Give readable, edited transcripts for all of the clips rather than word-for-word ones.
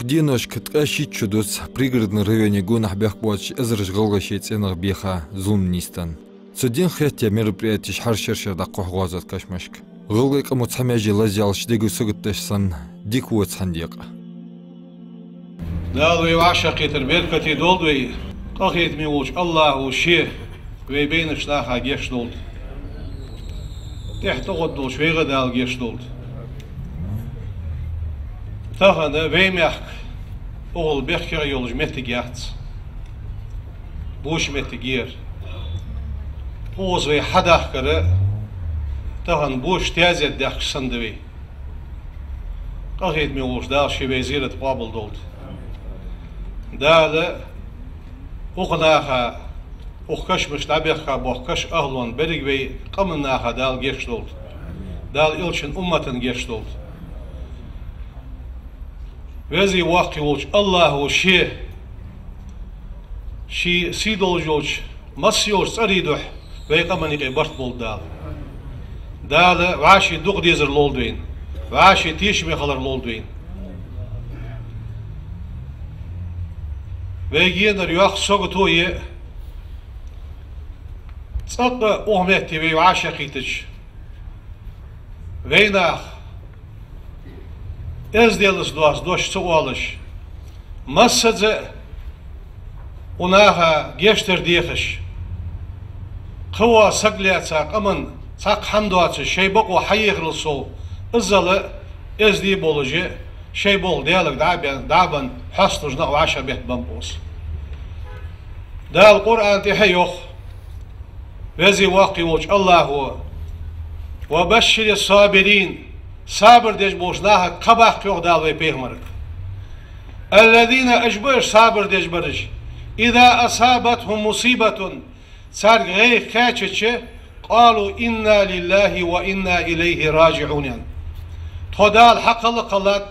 Гдиношк ткащи чудус пригородный районе гонах бяхбоч эзрж голгашец энах беха зумнистан. Судин хятя мероприятий шаршершер да кохгозат кашмашк. Голгайк амуцамяжи лазял шдегу сугтташсан диквот сандиق. دالوي وعشقي تربيركتي دولدوي قخيت ميوش الله وشي ويبين شلاخا جيش دولد تحت غدوش ويغا دال جيش دولد تاخنا ويميخ اول بيخكر يولج متجيات بوش متجير اوز وي حداخ كره تاخن بوش تازيت داخ سندوي قخيت ميوش دال شي وزيرة بابل دولد دال أخناها أخكش مش لبيخا بخكش أهلون بريغوي قمناها دال جيشتولد دال إلشن أمتن جيشتولد وزي واقع ولش الله وشي شي سيدول جوش مسيوش سريدوح ويقمني برت بول دال وعاشي دوغ ديزر لولدوين وعاشي تيش ميخلر لولدوين ويجينا رياخ سوغتوي تصق أهمتي ويعاشقيتش ويناخ ازديلس دوش سوالش مسد وناها جيشتر ديخش قوة سقلياتها قمن ساق حمدواتش شي بقو حيغلصو ازل ازدي بولجي شي بول ديالك دابن حصلش نقو عشا بيت بمبوس دا القرآن تحيوخ وزي واقي وجه الله هو وبشر الصابرين صابر ديش بوشناها قباق يوخ دالوي بيغمرك الذين أجبرش صابر ديش برج إذا أصابتهم مصيبة صار غير كاتش قالوا إنا لله وإنا إليه راجعون تودال حق القلات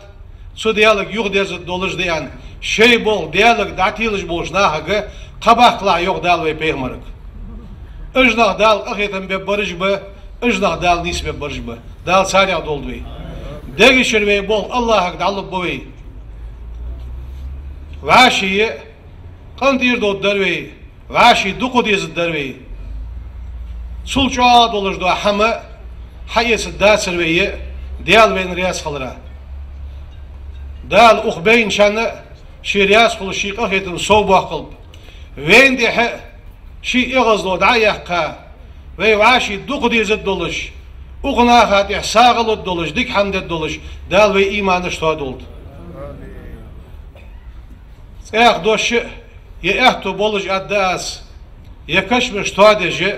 سو ديالك يوخ ديز دولج ديان شي بول ديالك دعتيلش بوشناها قباقلا يوخ دالوي بيغمرك اجناق دال اخيتن ببرج به اجناق دال نيس ببرج به دال ساريا دولدوي دغي شروي بول الله حق دالب بوي واشي قندير دو دروي واشي دوقو ديز دروي سولچا دولج دو حما حيس داسروي ديال وين رياس خلرا دال اخبين شان شيرياس خل شي اخيتن صوبا قلب وين دي شي إغزلو دعيقا ويوعاشي دوق دي زد دولش اغناها تحساغلو الدولش ديك حمد الدولش دال وي إيمانش تو دولد اخ دوش يأهتو بولج أداس يكشمش تو ديجي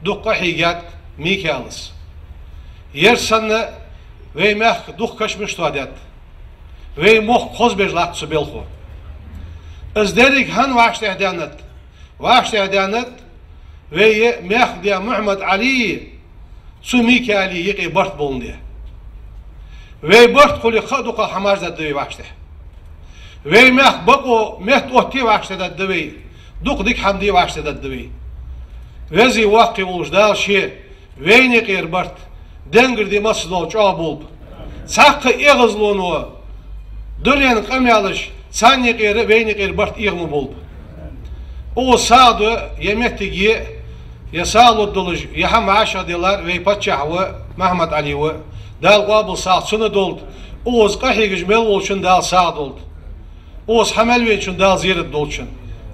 دوق حيقات ميكالس يرسن وي مخ دوق كشمش تو ديت وي مخ خوز بجلات سبيلخو از ديريك هن واش تهدانت واش تهدانت وي مخ دي محمد علي سميك علي يقي برت بولندي وي برت خلي خدوق حماز ددوي واشته وي مخ بقو مخ اوتي واشته ددوي دوق ديك حمدي واشته ددوي وزي واقي وجدال شي وين يقير برت دنگر دي مسلو چابولب ساق اغزلونو دولين قميالش سان يقير وين يقير برت اغمو بولب او سادو يمتجي يسالو الدولج يحم 10 دولار ويباتشح و محمد علي و دال قابل ساعة سنة دولد اوز قحيق جميل ولشن دال ساعة دولد اوز حمل ويشن دال زيرة دولشن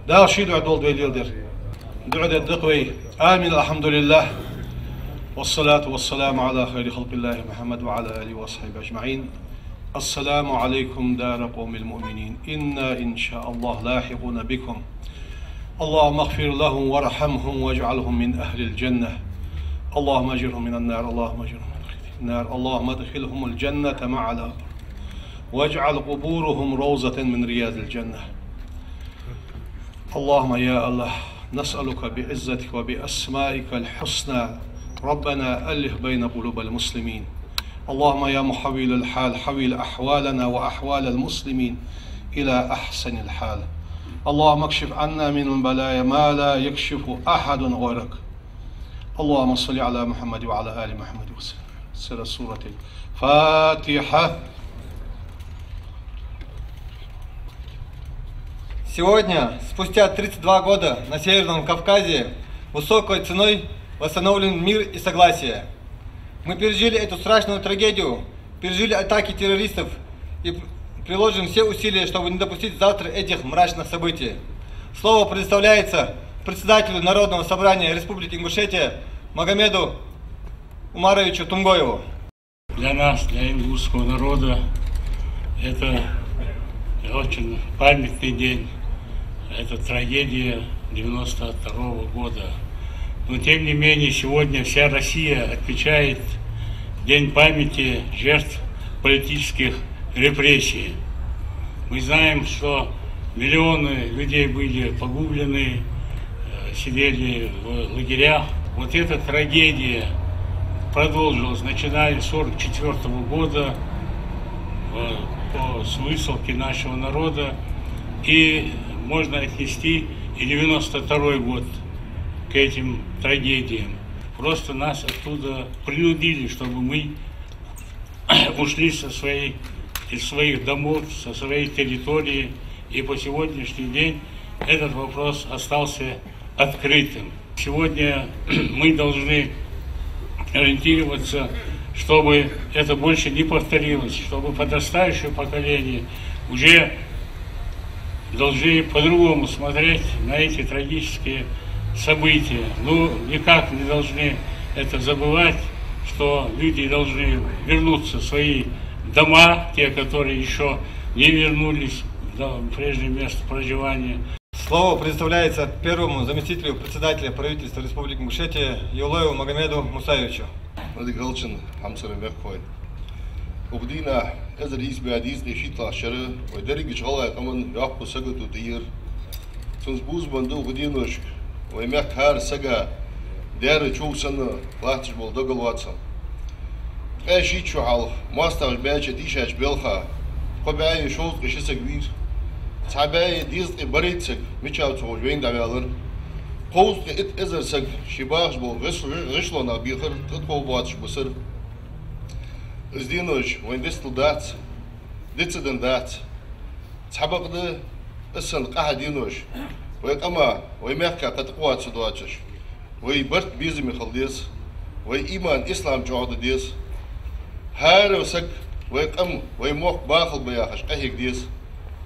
دال شيدع دولد ويليلدر دعوة الدقوي آمين الحمد لله والصلاة والسلام على خير خلق الله محمد وعلى آله وصحبه أجمعين السلام عليكم دار قوم المؤمنين إنا إن شاء الله لاحقون بكم اللهم اغفر لهم وارحمهم واجعلهم من أهل الجنة اللهم اجرهم من النار اللهم اجرهم من النار اللهم ادخلهم الجنة مع الأبرار واجعل قبورهم روضة من رياض الجنة اللهم يا الله نسألك بعزتك وبأسمائك الحسنى ربنا ألف بين قلوب المسلمين اللهم يا محول الحال حول أحوالنا وأحوال المسلمين إلى أحسن الحال اللهم اكشف عنا من البلايا ما لا يكشف أحد غيرك اللهم صل على محمد وعلى آل محمد وسلم سورة الفاتحة Сегодня, спустя 32 года на Северном Кавказе, высокой ценой восстановлен мир и согласие. Мы пережили эту страшную трагедию, пережили атаки террористов и приложим все усилия, чтобы не допустить завтра этих мрачных событий. Слово предоставляется председателю Народного собрания Республики Ингушетия Магомеду Умаровичу Тумгоеву. Для нас, для ингушского народа, это очень памятный день. Это трагедия 92 года. Но тем не менее, сегодня вся Россия отмечает День памяти жертв политических репрессий. Мы знаем, что миллионы людей были погублены, сидели в лагерях. Вот эта трагедия продолжилась, начиная с 1944 года с высылки нашего народа. И можно отнести и 92 год к этим трагедиям. Просто нас оттуда принудили, чтобы мы ушли из своих домов, со своей территории. И по сегодняшний день этот вопрос остался открытым. Сегодня мы должны ориентироваться, чтобы это больше не повторилось, чтобы подрастающее поколение уже должны по-другому смотреть на эти трагические события. Ну, никак не должны это забывать, что люди должны вернуться в свои дома, те, которые еще не вернулись в прежнее место проживания. Слово предоставляется первому заместителю председателя правительства Республики Ингушетия Юлаеву Магомеду Мусаевичу. وبدينا إذا رئيس بعديس نشيط عشرة ودرج شغلة كمان يعقب سجد وتير تنزبوز بندو بدينوش ويمك هار سجا دار شو سنة لاتش بولدقل واتسم أي شيء شو حال ماستر باش تيشاش بيلخا قبعي شوط قشيس كبير تعباي ديز بريتسك ميشاو توجين دعيالر قوس إت إذا سج شباش بول غشلنا بيخر تدخل بواتش بصر Zdinož, وين دستل دات، دتسدن دات، تحبق ده السن قاعد دينوش، ويقما ويمحكا قد قوات سدواتش، ويبرت بيزم يخلص، ويإيمان إسلام جواد ديس، هار وسق ويقم ويموق باخل بياخش قهيك ديس،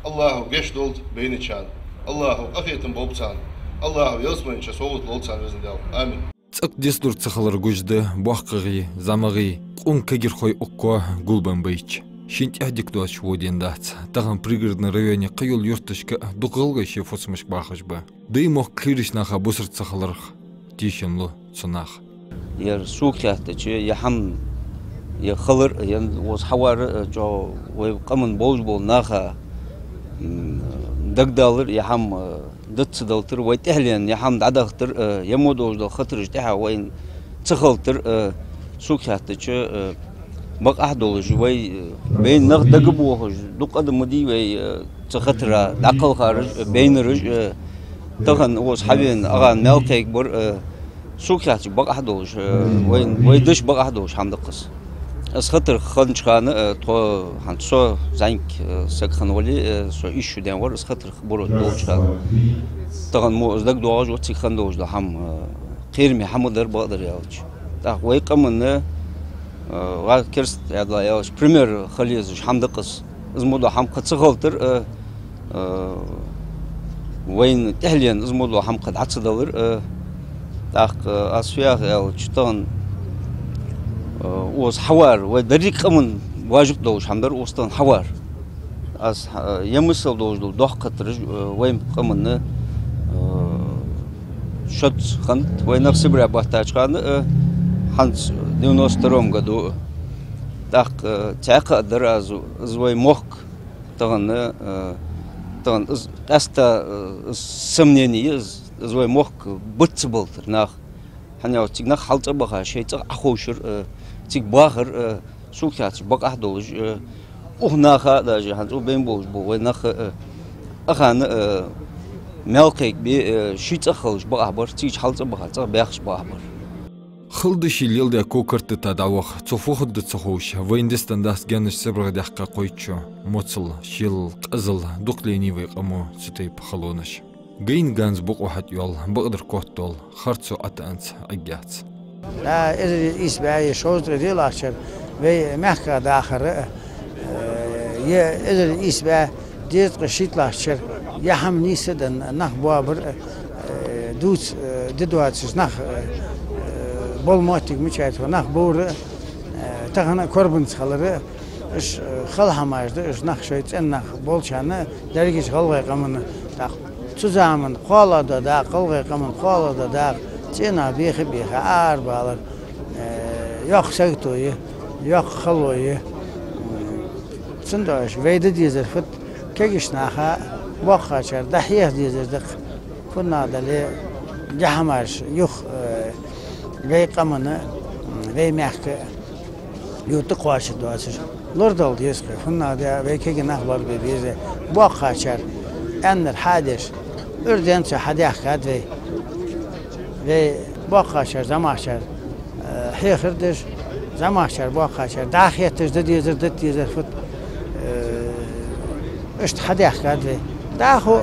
الله جش دولت بين شان، الله أخيتم بوبتان، الله يلسمن شسوت لولتان وزندال، آمين. Цък дур цахалар гужды, бахкаги, замаги, кагир хой окко гулбан бейч. Шинт ахдик дуач воден дац. Таган пригородный районе кайол юртышка дугалга ще фосмашк бахашба. Да и мог клириш наха буср цахаларх. Тишенло цунах. Я сукяхта че я хам я халар я was хавар жо вой камын болж бол наха дагдалыр я хам دتسدلتر ويتهلين يحمد عدختر يمودوج دل خطرج تها وين تخلتر سوكاتش بق أحدولج وي بين نغ دقبوه دق أدم مدي وي تخطر عقل خارج بين رج تغن وس حبين أغان ملكيك بر سوكاتش بق أحدولج وين ويدش بق أحدولج حمد قص أسخطر خنش خان تو هنسو زانك سكخن ولي سو إيشو دين ور أسخطر برو دوج خان طبعا مو أزدق دوج وتسي خن دوج ده هم قيرمي حمد در بقدر يالج ده ويقام إنه وكرست يلا يالج بريمير خليز حمد قص إزمو ده هم قد سخلتر وين تهلين إزمو ده هم قد عطس دولر ده أسفياء يالج طبعا وس حوار ودريك أمن واجب دوش حمدر وستان حوار أس يمسل دوش دول دوح قطرج وين قمنا شد خنت وين نفس برا بحتاج خان هنس دينوس تروم قدو داق تعق در زوي موك تغن تغن أستا سمنيني زوي موك بتسبلتر ناخ هنيا تيجناخ حالت أبغى شيء تأخوشر تيج باخر سوكات بق أحدولج ناخا داجي هنزو بين بولج بو ناخ أخان ملكيك بي شيء تأخوش بق أحبر تيج حالت أبغى تأخ بيخش بق أحبر خلدش الليل ده كوكرت تدعوخ تصفوخ الدتسخوش ويندستان داس جانش سبرغ دحقا قويتشو موصل شيل قزل دقليني ويقامو ستيب خلونش جين جانز بق واحد يول بقدر كوتول خرطسو أتانس أجيات لا إذا إسبوعي شوز رديل عشر في محكة داخل إذا إسبوع ديت قشيت لعشر يحم نيسدن نخ بابر دوت ددواتش نخ بالماتيك مشيت ونخ بور تغنى كربنس خلره إيش خلها ماجد إيش نخ شيء نخ بولشانه درجة خلقة كمان تاخ تزامن قالة دا قلقة كمان قالة دا تينا بيخ أربعة يخ سكتوي يخ خلوي سندوش ويد ديزر فت كيش ناخا وقاشر دحيه ديزر دق كنا دلي جحماش يخ وي قمنا وي محك يوتقواش دواسش لوردال ديسك كنا دا وي كي نخبر بيزه وقاشر ان الحادث اردن حديخ كاد وي وقاشر زماشر حيخردش زماشر وقاشر داخيتش ديزر فت اشت حديخ كاد داخو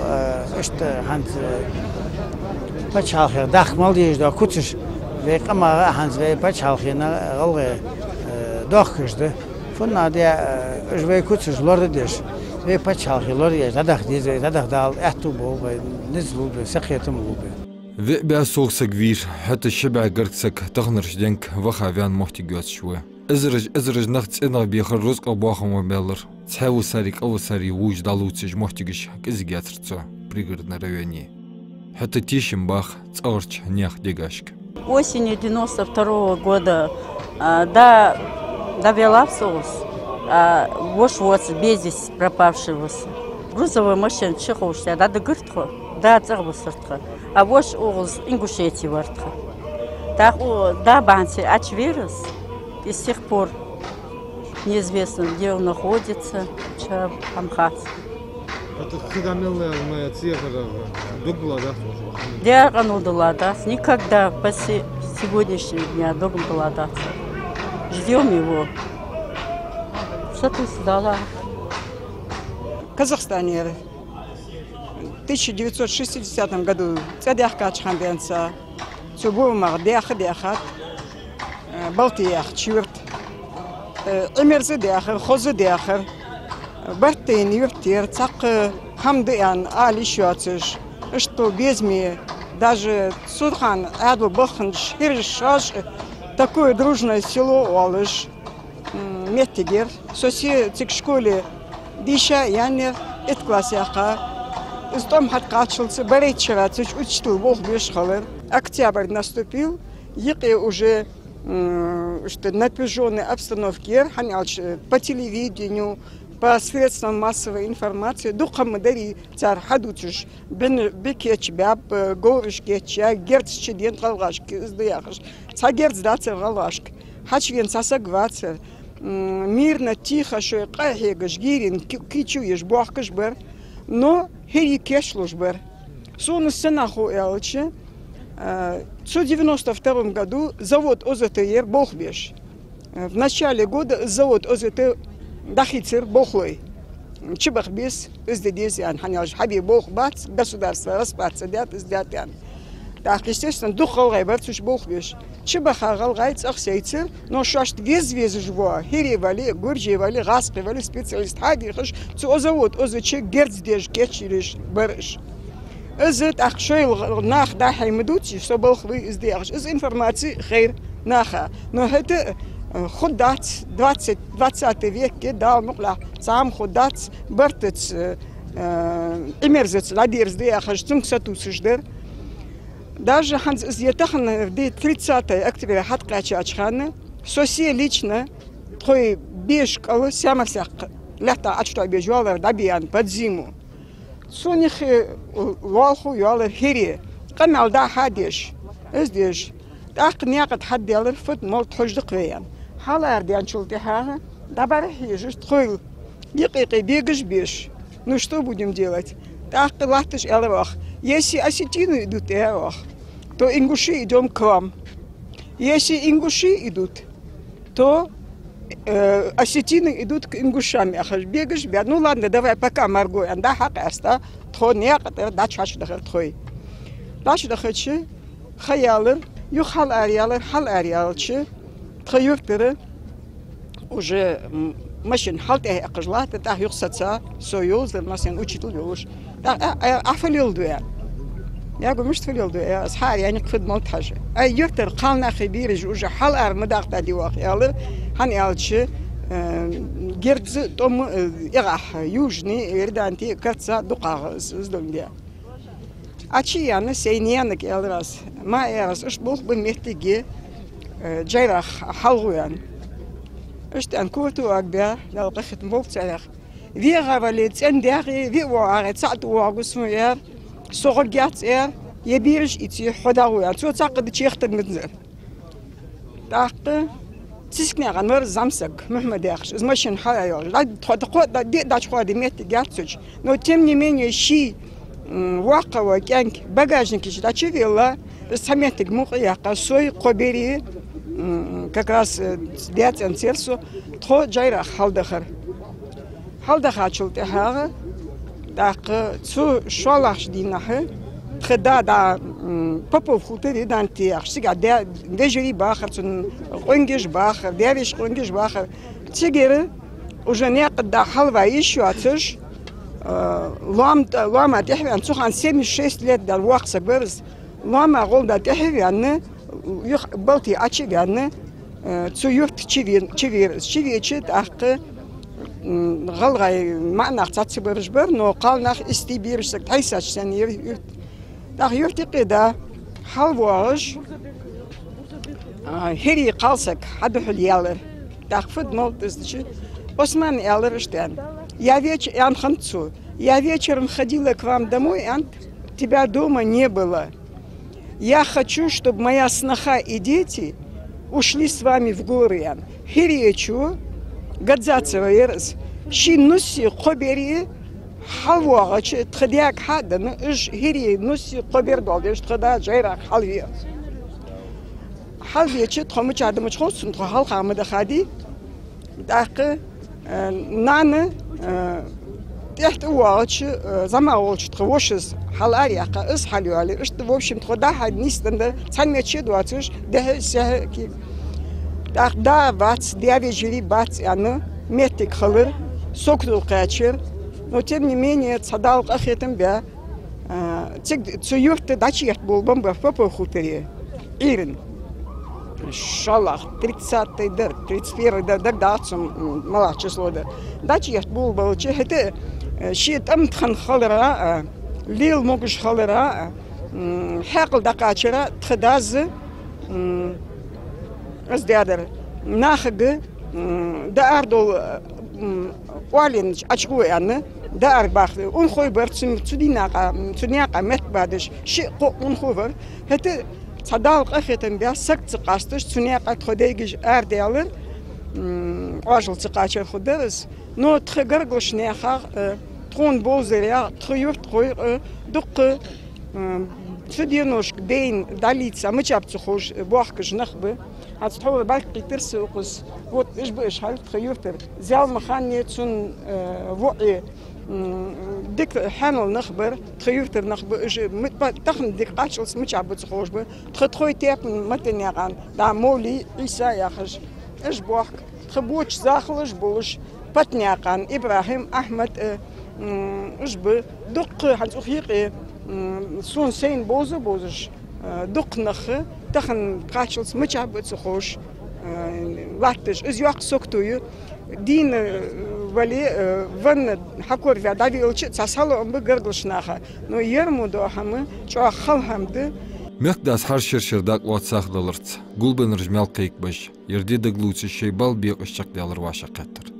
اشت هانت بچالخ داخ مالديش دا كوتش وي قما هانت وي بچالخنا غلغ دوخشد فنا دي اش وي كوتش لوردش وي بچالخ لوريش داخ ديز داخ دال احتو بو نزلو سخيتم بو وي بيا سوق سكفير حتى الشبع قرتسك تغنرش دنك وخافيان محتاجات شوي ازرج نخت انا بيخر رزق اباخم وبيلر تحاول ساريك او ساري ووج دالوتسج محتاجش ازغياترцо пригородной районе حتى тишим бах цорч нях дегашк осенью 92 года довела в соус вош безвесть пропавшего грузовой машин чеховшая да дгыртхо да царбусыртхо а вош оғыз Ингушетия вартхо так да банси очверс и с тех пор неизвестно, где он находится, в Амхат. Это хиганелная цифра, дугла, да? Диагонудала, да? Никогда по сегодняшнего дня дугла, да? Ждем его. Что ты сдала? В Казахстане в 1960 году цадяхка чханденца, цубумар диахат, Балтиях чурт, Эмерзе диахер, Хозе диахер, Бартин юртир, цак хамдиан али шуациш, что безми даже Судхан Аду Баханш Хиршаш такое дружное село Алыш, Меттигер, соси цик школе Диша Янер, эт классяха, из том хаткачился, Баречевацич учтил Бог бешхалер. Октябрь наступил, Еки уже что напряженной обстановке, по телевидению, по средствам массовой информации, духом дари цар хадучиш, бекеч бяб, горыш кетча, герц чеден галашки, сдаяхаш, цагерц дацер галашки, хачвен сасагвацер, мирно, тихо, что кайхегаш, гирин, кичуеш, буахкаш бер, но хери кешлуш бер. Сон сценаху элче, в 1992 году завод ОЗТР Бохбеш. В начале года завод ОЗТ Дахицер Бохлой. Чебахбес, Издедезиан, Ханяж, Хаби Бох Бац, государство распаться, дят, издятян. Так, естественно, дух Алгайбарцуш Бохбеш. Чебаха Галгайц Ахсейцер, но шашт вез жво, Херевали, Гурджевали, Распевали, специалист Хагихаш, цу завод ОЗЧ Герцдеж, Кетчериш, Барыш. إذا أخشيل ناخ ده حيمدوتي صباح خوي إزدياش إذا إنفورماتي خير ناخا نهته خدات 20 век كده مقلع سام خدات برتت إمرزت لدير إزدياش تنكساتوسش در даже ханз изъятахна в 30 октября хаткача ачхана соси лично твой бешкал сямасяк лето ачто бежуала дабиан под зиму Соних والخو يالر هيري قنال دا حديش ازديش داق نياقت حد يالر فت مال تحجدق ويان حالا ارديان شلتي حاجة دابر هيجش تخيل دقيقة بيجش بيش ну что будем делать дақ лахтыш ялыр ох если осетины идут то ингуши идем к вам Если ингуши идут, то осетины идут к ингушам. Бегаешь, ну ладно, давай пока, Марго, анда хакаста, тхо неакатер, да чач дахер тхой. Дачу дахачи, хаялер, ю хал ариалчи, тхаюртеры, уже машин халте акажла, та юксаца, союз, машин учитель юж. Афалил дуя. Я говорю, مش تفليل ده أصحابي يعني قفد ملت حاجة. أي يكتر قالنا خبير وجه حلقة مداق تدي واقع يلا هني قالش جرز توم يقح يوجني يردانتي كتسا دقاق زدون ده. أشي يعني سينيانك يالراس ما يراس إيش بوخ بمحتاجي جيرخ حلو يعني. إيش تنكوتو أكبر لو قخت مولت سلاخ. في غراليت عندي في وعارت ساعة وعقوس ميار. صغر جات يبيرش يتي حداوي شو تعقد تشيختر متزر تعقد تسكني عن مر زمسك محمد ياخش إذا ماشين حياة لا تقعد دي داش قاعد ميت جاتش نو تمني مني شيء واقع وكانك багажник كيش داشي вилла سمعتك مقيا سوي قبيري как раз بيت انسيرسو تخو جايرا حال دخل شلت هذا داق تو شوالش دينه خدا دا بابو خوتي دانتي اخشي قاعد دجري باخر تن قنجش باخر ديرش قنجش باخر تيجر وجنيا قد حلوه يشواتش لام تحوي ان سخان 6 ليت دال وقت سبرز لام غول تحوي ان بلتي اتشي ان تو يوت تشيفير تاق غلغي معنا اختات برجبر نو قال ناخ استيبير سك حيساش ثاني داخ يرتقي دا حلواج هيري قالسك حد حليالر داخ فد مولتس Осман Эллерштейн, я ханцу, я вечером ходила к вам домой, тебя дома не было. Я хочу, чтобы моя сноха и дети ушли с вами в горы. Хиречу, гадзацева ерс, шинуси хобери, халвагач, тхадяк хадан, иш хири нуси хобердолдеш, тхада джайра халвия. Халвия тхомыч адамыч хосун, тхал хамада хади, дак наны تحت واش زما واش تخوشز حلاريقة إس حلوالي إيش в общем تخدا حد نيستند ثانية شيء دواتش ده سهكي دا بات ديابي جري بات يعني ميتك خلر سكرو قاتشر но тем не менее цадал أخيتم بيا تسيوفت داشي يحبول بمبا فبو خوتري إيرن إن شاء الله 30 در 31 در داتسم ملا число да дачи يحبول بالشيء هته شيء تم تخن خلرا ليل موجش خلرا حقل دقاشرا تخداز أزدادر ناخج داردو والين أشكو يعني دار باخذ أنخوي برسم تديناقا مت بعدش شيء أنخوي هته صداق أخيتن بيا سكت قاستش تنياقا تخديجش أرديالر عاجل تقاشر خدرس نو تخجرجش نيخا تكون بوزريا تخيوف تخوي دق تدينوش بين داليتسا متشابت خوش بوحكش نخبه هتحول بالك ترس وقص وات إيش بإيش هل تخيوف تر زال مخاني تون وعي ديك حانل نخبر تخيوف تر نخبر إيش تخن ديك قاشلس متشابت خوش به تخوي تياب متن يقان دا مولي عيسى ياخش إيش بوحك تخبوش زاخلش بولش بتنيقان إبراهيم أحمد إيش به دق هتخيقي سون سين بوزش دق نخ تخن قاشلس متشابت خوش وقتش إز يوق سكتوي دين ولي ون حكور في دادي أوش تسهلوا بقردش ناخا نو يرمو دو هم شو خل همده مقداس حرشر شرداق واتساخ دلرت قلبن رجمال قيك بش يردي دقلوتش شيبال بيق الشق دالر واشا قطر